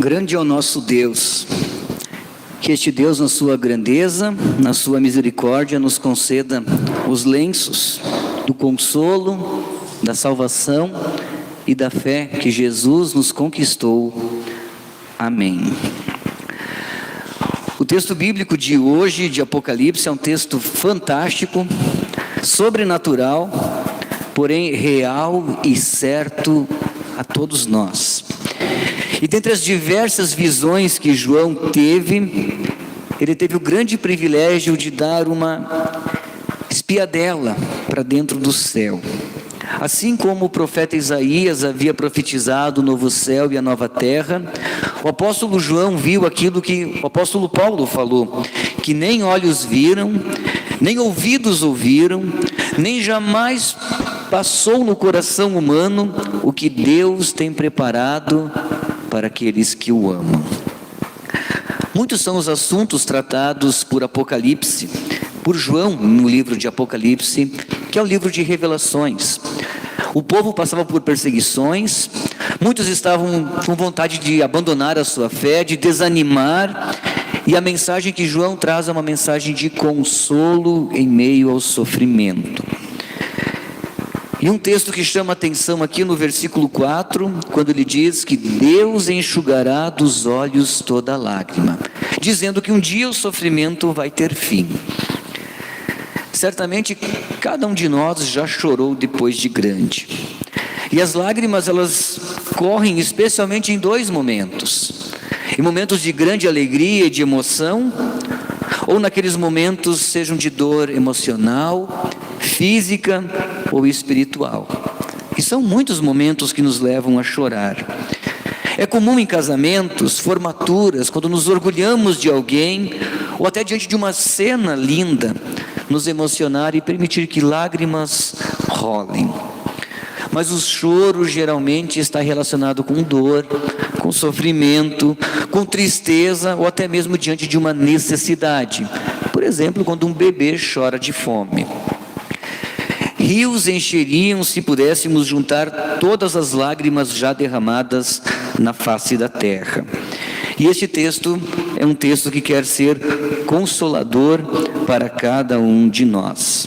Grande é o nosso Deus, que este Deus na sua grandeza, na sua misericórdia nos conceda os lenços do consolo, da salvação e da fé que Jesus nos conquistou. Amém. O texto bíblico de hoje, de Apocalipse, é um texto fantástico, sobrenatural, porém real e certo a todos nós. E dentre as diversas visões que João teve, ele teve o grande privilégio de dar uma espiadela para dentro do céu. Assim como o profeta Isaías havia profetizado o novo céu e a nova terra, o apóstolo João viu aquilo que o apóstolo Paulo falou, que nem olhos viram, nem ouvidos ouviram, nem jamais passou no coração humano o que Deus tem preparado para aqueles que o amam. Muitos são os assuntos tratados por Apocalipse, por João no livro de Apocalipse, que é o livro de revelações. O povo passava por perseguições, muitos estavam com vontade de abandonar a sua fé, de desanimar, e a mensagem que João traz é uma mensagem de consolo em meio ao sofrimento. E um texto que chama a atenção aqui no versículo 4, quando ele diz que Deus enxugará dos olhos toda lágrima, dizendo que um dia o sofrimento vai ter fim. Certamente cada um de nós já chorou depois de grande. E as lágrimas, elas correm especialmente em dois momentos. Em momentos de grande alegria e de emoção, ou naqueles momentos sejam de dor emocional, física ou espiritual. E são muitos momentos que nos levam a chorar. É comum em casamentos, formaturas, quando nos orgulhamos de alguém, ou até diante de uma cena linda, nos emocionar e permitir que lágrimas rolem. Mas o choro geralmente está relacionado com dor, com sofrimento, com tristeza, ou até mesmo diante de uma necessidade. Por exemplo, quando um bebê chora de fome. Rios encheriam se pudéssemos juntar todas as lágrimas já derramadas na face da terra. E este texto é um texto que quer ser consolador para cada um de nós.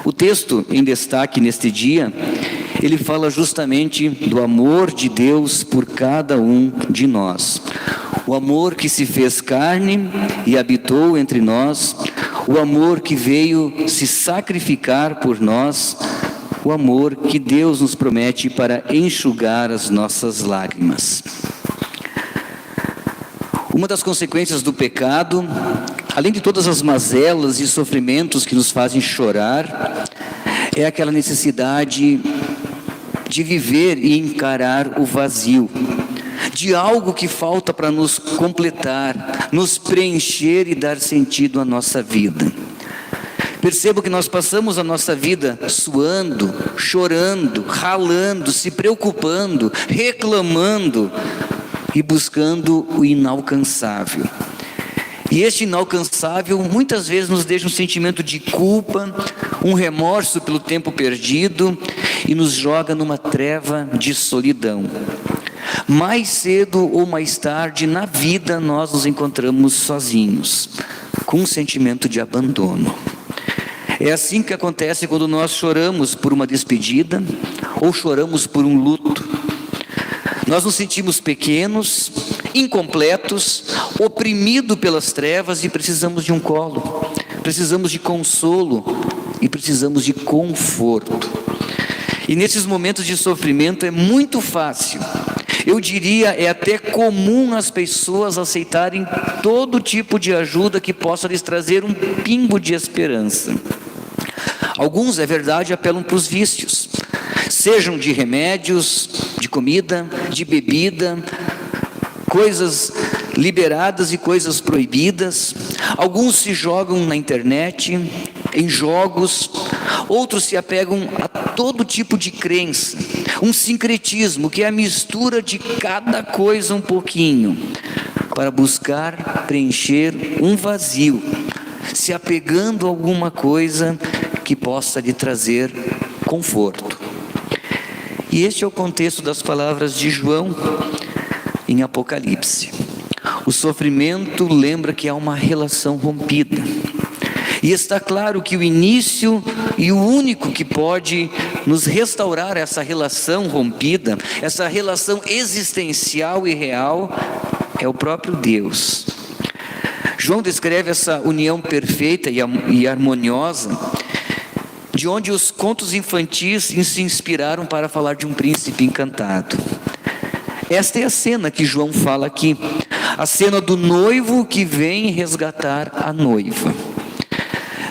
O texto em destaque neste dia, ele fala justamente do amor de Deus por cada um de nós. O amor que se fez carne e habitou entre nós, o amor que veio se sacrificar por nós, o amor que Deus nos promete para enxugar as nossas lágrimas. Uma das consequências do pecado, além de todas as mazelas e sofrimentos que nos fazem chorar, é aquela necessidade de viver e encarar o vazio, de algo que falta para nos completar, nos preencher e dar sentido à nossa vida. Percebo que nós passamos a nossa vida suando, chorando, ralando, se preocupando, reclamando e buscando o inalcançável. E este inalcançável muitas vezes nos deixa um sentimento de culpa, um remorso pelo tempo perdido e nos joga numa treva de solidão. Mais cedo ou mais tarde na vida nós nos encontramos sozinhos, com um sentimento de abandono. É assim que acontece quando nós choramos por uma despedida ou choramos por um luto. Nós nos sentimos pequenos, incompletos, oprimidos pelas trevas e precisamos de um colo, precisamos de consolo e precisamos de conforto. E nesses momentos de sofrimento é muito fácil, eu diria, é até comum as pessoas aceitarem todo tipo de ajuda que possa lhes trazer um pingo de esperança. Alguns, é verdade, apelam para os vícios, sejam de remédios, de comida, de bebida, coisas liberadas e coisas proibidas. Alguns se jogam na internet, em jogos, outros se apegam a todo tipo de crença, um sincretismo que é a mistura de cada coisa um pouquinho, para buscar preencher um vazio, se apegando a alguma coisa que possa lhe trazer conforto. E este é o contexto das palavras de João. em Apocalipse. O sofrimento lembra que há uma relação rompida. E está claro que o início e o único que pode nos restaurar essa relação rompida, essa relação existencial e real, é o próprio Deus. João descreve essa união perfeita e harmoniosa, de onde os contos infantis se inspiraram para falar de um príncipe encantado. Esta é a cena que João fala aqui, a cena do noivo que vem resgatar a noiva.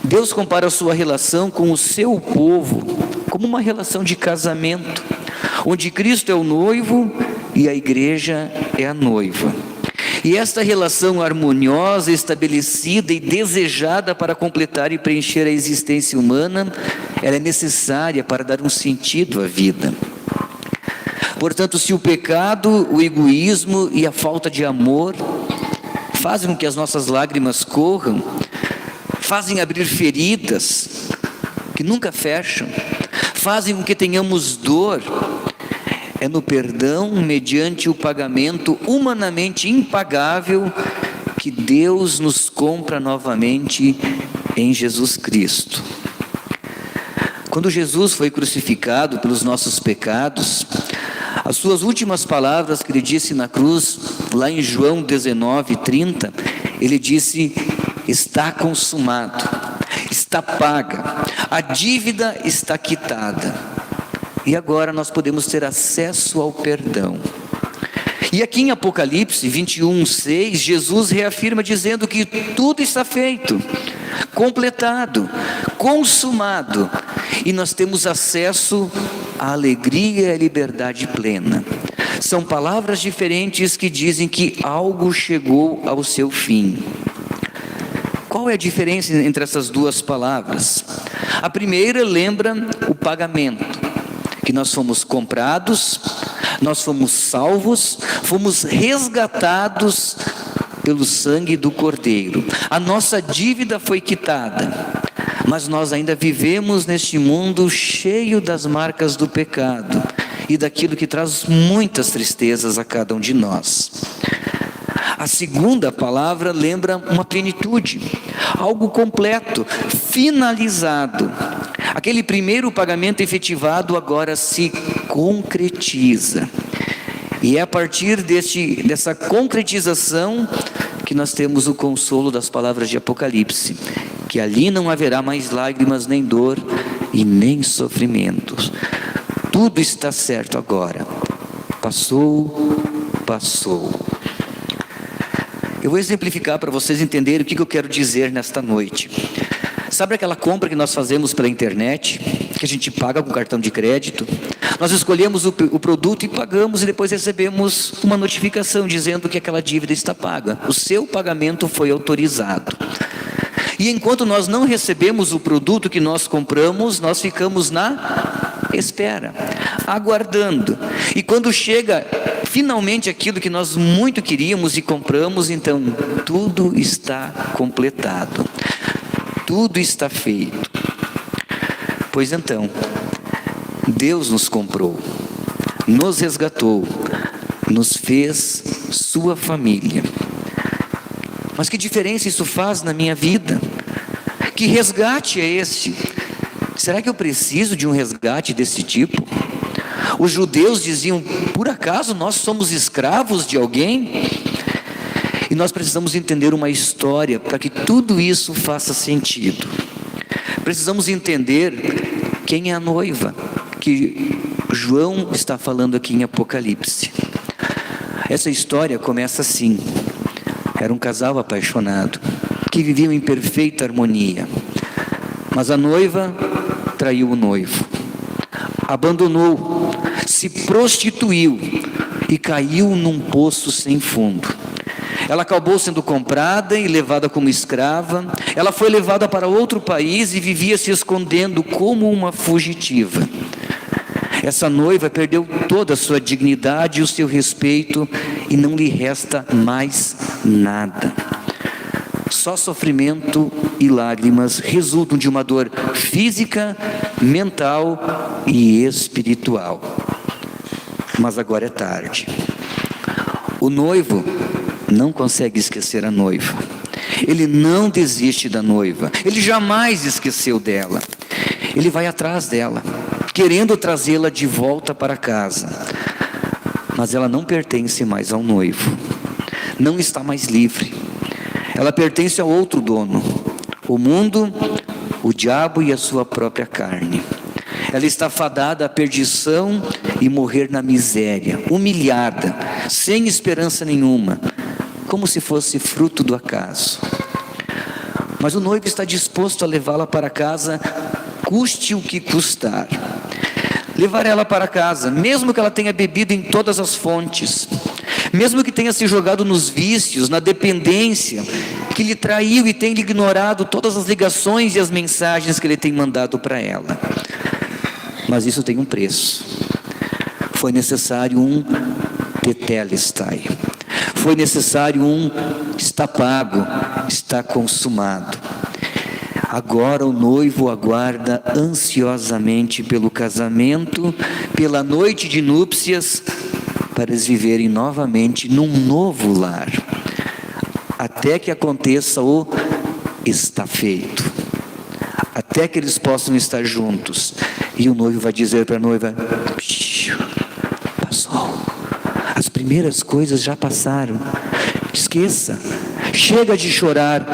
Deus compara a sua relação com o seu povo como uma relação de casamento, onde Cristo é o noivo e a igreja é a noiva. E esta relação harmoniosa, estabelecida e desejada para completar e preencher a existência humana, ela é necessária para dar um sentido à vida. Portanto, se o pecado, o egoísmo e a falta de amor fazem com que as nossas lágrimas corram, fazem abrir feridas que nunca fecham, fazem com que tenhamos dor, é no perdão, mediante o pagamento humanamente impagável, que Deus nos compra novamente em Jesus Cristo. Quando Jesus foi crucificado pelos nossos pecados, as suas últimas palavras que ele disse na cruz, lá em João 19:30, ele disse: está consumado, está paga, a dívida está quitada. E agora nós podemos ter acesso ao perdão. E aqui em Apocalipse 21:6, Jesus reafirma dizendo que tudo está feito, completado, consumado, e nós temos acesso à alegria e à liberdade plena. São palavras diferentes que dizem que algo chegou ao seu fim. Qual é a diferença entre essas duas palavras? A primeira lembra o pagamento, que nós fomos comprados, nós fomos salvos, fomos resgatados pelo sangue do Cordeiro. A nossa dívida foi quitada, mas nós ainda vivemos neste mundo cheio das marcas do pecado e daquilo que traz muitas tristezas a cada um de nós. A segunda palavra lembra uma plenitude, algo completo, finalizado. Aquele primeiro pagamento efetivado agora se concretiza. E é a partir dessa concretização que nós temos o consolo das palavras de Apocalipse, que ali não haverá mais lágrimas, nem dor e nem sofrimentos. Tudo está certo agora. Passou. Eu vou exemplificar para vocês entenderem o que eu quero dizer nesta noite. Sabe aquela compra que nós fazemos pela internet, que a gente paga com cartão de crédito? Nós escolhemos o produto e pagamos, e depois recebemos uma notificação dizendo que aquela dívida está paga. O seu pagamento foi autorizado. E enquanto nós não recebemos o produto que nós compramos, nós ficamos na espera, aguardando. E quando chega finalmente aquilo que nós muito queríamos e compramos, então tudo está completado, tudo está feito. Pois então, Deus nos comprou, nos resgatou, nos fez sua família. Mas que diferença isso faz na minha vida? Que resgate é esse? Será que eu preciso de um resgate desse tipo? Os judeus diziam: por acaso nós somos escravos de alguém? E nós precisamos entender uma história para que tudo isso faça sentido. Precisamos entender quem é a noiva que João está falando aqui em Apocalipse. Essa história começa assim. Era um casal apaixonado, que viviam em perfeita harmonia. Mas a noiva traiu o noivo, abandonou, se prostituiu e caiu num poço sem fundo. Ela acabou sendo comprada e levada como escrava. Ela foi levada para outro país e vivia se escondendo como uma fugitiva. Essa noiva perdeu toda a sua dignidade e o seu respeito, e não lhe resta mais nada. Só sofrimento e lágrimas resultam de uma dor física, mental e espiritual. Mas agora é tarde. O noivo não consegue esquecer a noiva. Ele não desiste da noiva. Ele jamais esqueceu dela. Ele vai atrás dela, querendo trazê-la de volta para casa. Mas ela não pertence mais ao noivo. Não está mais livre. Ela pertence ao outro dono. O mundo, o diabo e a sua própria carne. Ela está fadada à perdição e morrer na miséria, humilhada, sem esperança nenhuma, como se fosse fruto do acaso. Mas o noivo está disposto a levá-la para casa, custe o que custar. Levar ela para casa, mesmo que ela tenha bebido em todas as fontes, mesmo que tenha se jogado nos vícios, na dependência, que lhe traiu e tenha ignorado todas as ligações e as mensagens que ele tem mandado para ela. Mas isso tem um preço. Foi necessário um tetelestai. Foi necessário um está pago, está consumado. Agora o noivo aguarda ansiosamente pelo casamento, pela noite de núpcias, para eles viverem novamente num novo lar, até que aconteça o está feito, até que eles possam estar juntos. E o noivo vai dizer para a noiva: passou, as primeiras coisas já passaram, esqueça, chega de chorar,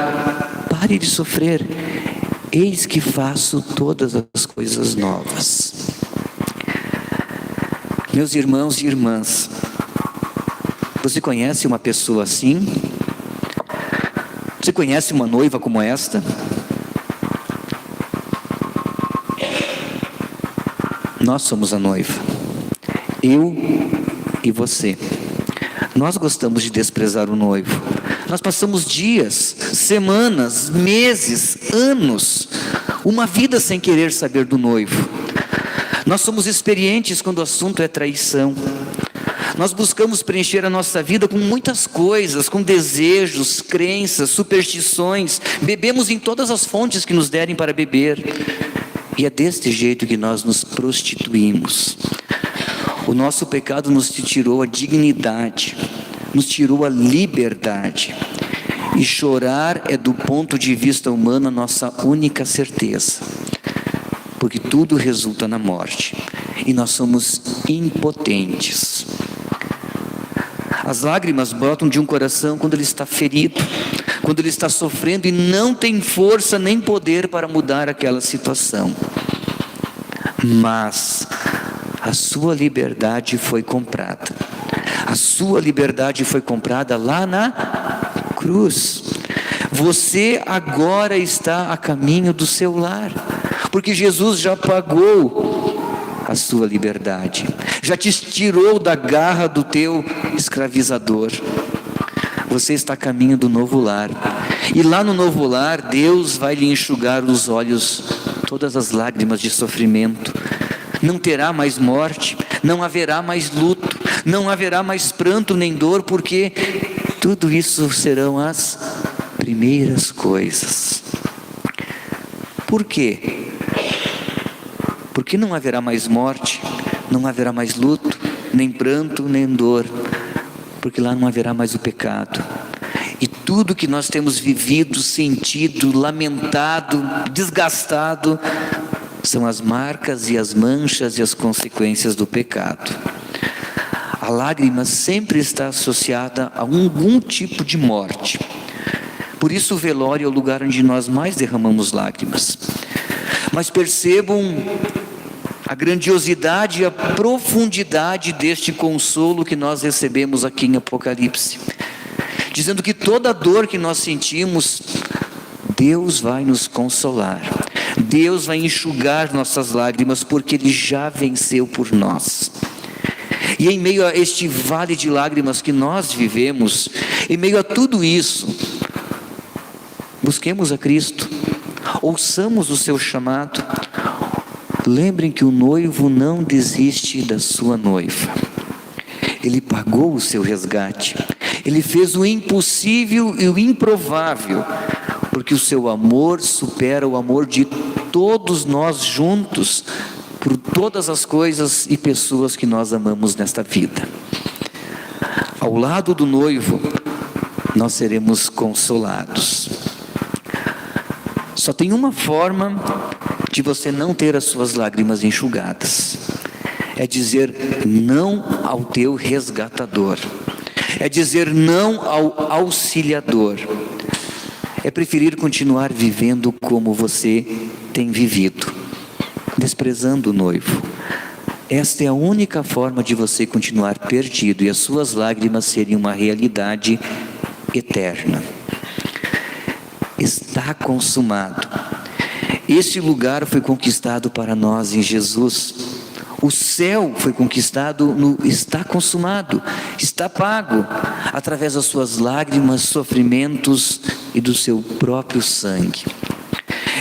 pare de sofrer, eis que faço todas as coisas novas. Meus irmãos e irmãs, você conhece uma pessoa assim? Você conhece uma noiva como esta? Nós somos a noiva, eu e você. Nós gostamos de desprezar o noivo. Nós passamos dias, semanas, meses, anos, uma vida sem querer saber do noivo. Nós somos experientes quando o assunto é traição. Nós buscamos preencher a nossa vida com muitas coisas, com desejos, crenças, superstições. Bebemos em todas as fontes que nos derem para beber. E é deste jeito que nós nos prostituímos. O nosso pecado nos tirou a dignidade, nos tirou a liberdade. E chorar é, do ponto de vista humano, a nossa única certeza. Porque tudo resulta na morte. E nós somos impotentes. As lágrimas brotam de um coração quando ele está ferido, quando ele está sofrendo e não tem força nem poder para mudar aquela situação. Mas a sua liberdade foi comprada. A sua liberdade foi comprada lá na cruz. Você agora está a caminho do seu lar, porque Jesus já pagou a sua liberdade, já te tirou da garra do teu escravizador. Você está a caminho do novo lar, e lá no novo lar, Deus vai lhe enxugar os olhos todas as lágrimas de sofrimento. Não terá mais morte, não haverá mais luto, não haverá mais pranto nem dor, porque tudo isso serão as primeiras coisas. Por quê? Porque não haverá mais morte, não haverá mais luto, nem pranto, nem dor, porque lá não haverá mais o pecado. E tudo que nós temos vivido, sentido, lamentado, desgastado, são as marcas e as manchas e as consequências do pecado. A lágrima sempre está associada a algum tipo de morte. Por isso o velório é o lugar onde nós mais derramamos lágrimas. Mas percebam a grandiosidade e a profundidade deste consolo que nós recebemos aqui em Apocalipse, dizendo que toda dor que nós sentimos, Deus vai nos consolar, Deus vai enxugar nossas lágrimas, porque Ele já venceu por nós. E em meio a este vale de lágrimas que nós vivemos, em meio a tudo isso, busquemos a Cristo, ouçamos o seu chamado. Lembrem que o noivo não desiste da sua noiva. Ele pagou o seu resgate. Ele fez o impossível e o improvável, porque o seu amor supera o amor de todos nós juntos, por todas as coisas e pessoas que nós amamos nesta vida. ao lado do noivo, nós seremos consolados. Só tem uma forma de você não ter as suas lágrimas enxugadas: é dizer não ao teu resgatador, é dizer não ao auxiliador, é preferir continuar vivendo como você tem vivido, desprezando o noivo. Esta é a única forma de você continuar perdido e as suas lágrimas serem uma realidade eterna. Está consumado. Este lugar foi conquistado para nós em Jesus. O céu foi conquistado no está consumado, está pago, através das suas lágrimas, sofrimentos e do seu próprio sangue.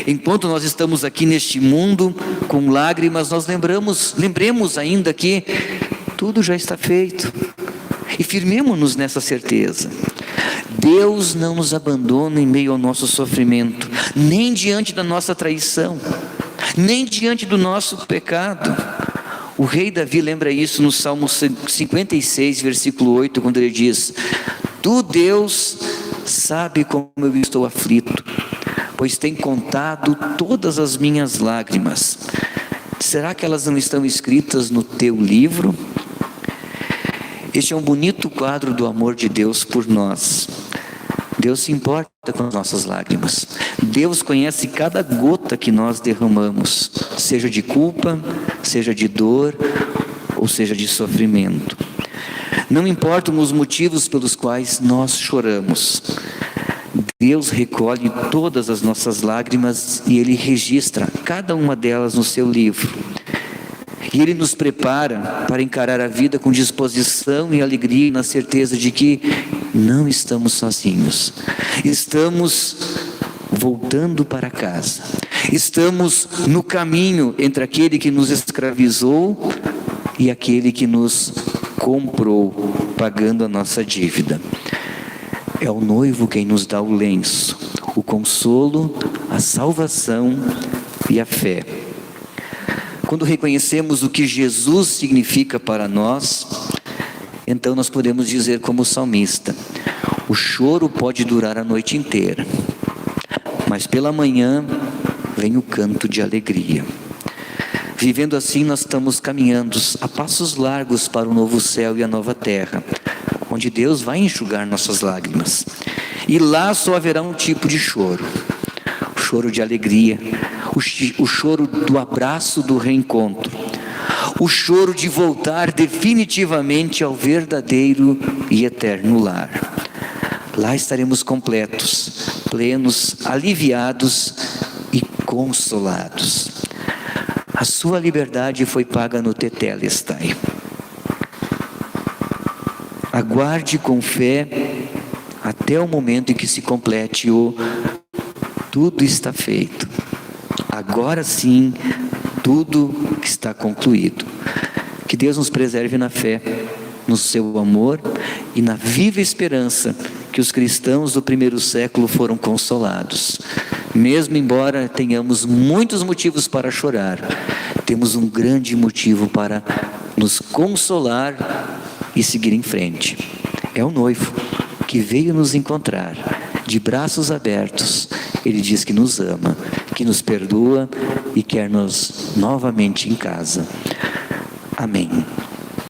Enquanto nós estamos aqui neste mundo com lágrimas, nós lembremos ainda que tudo já está feito. E firmemo-nos nessa certeza. Deus não nos abandona em meio ao nosso sofrimento, nem diante da nossa traição, nem diante do nosso pecado. O rei Davi lembra isso no Salmo 56, versículo 8, quando ele diz: Tu, Deus, sabe como eu estou aflito, pois tem contado todas as minhas lágrimas. Será que elas não estão escritas no teu livro? Este é um bonito quadro do amor de Deus por nós. Deus se importa com as nossas lágrimas. Deus conhece cada gota que nós derramamos, seja de culpa, seja de dor, ou seja de sofrimento. Não importam os motivos pelos quais nós choramos. Deus recolhe todas as nossas lágrimas e Ele registra cada uma delas no seu livro. E Ele nos prepara para encarar a vida com disposição e alegria, na certeza de que não estamos sozinhos. Estamos voltando para casa. Estamos no caminho entre aquele que nos escravizou e aquele que nos comprou, pagando a nossa dívida. É o noivo quem nos dá o lenço, o consolo, a salvação e a fé. Quando reconhecemos o que Jesus significa para nós, então nós podemos dizer como o salmista: o choro pode durar a noite inteira, mas pela manhã vem o canto de alegria. Vivendo assim, nós estamos caminhando a passos largos para o novo céu e a nova terra, onde Deus vai enxugar nossas lágrimas. E lá só haverá um tipo de choro: o choro de alegria, o choro do abraço do reencontro, o choro de voltar definitivamente ao verdadeiro e eterno lar. Lá estaremos completos, plenos, aliviados e consolados. A sua liberdade foi paga no Tetelestai. Aguarde com fé até o momento em que se complete o tudo está feito. Agora sim, tudo está concluído. Que Deus nos preserve na fé, no seu amor e na viva esperança que os cristãos do primeiro século foram consolados. Mesmo embora tenhamos muitos motivos para chorar, temos um grande motivo para nos consolar e seguir em frente. É o noivo que veio nos encontrar de braços abertos. Ele diz que nos ama, que nos perdoa e quer nos novamente em casa. Amém.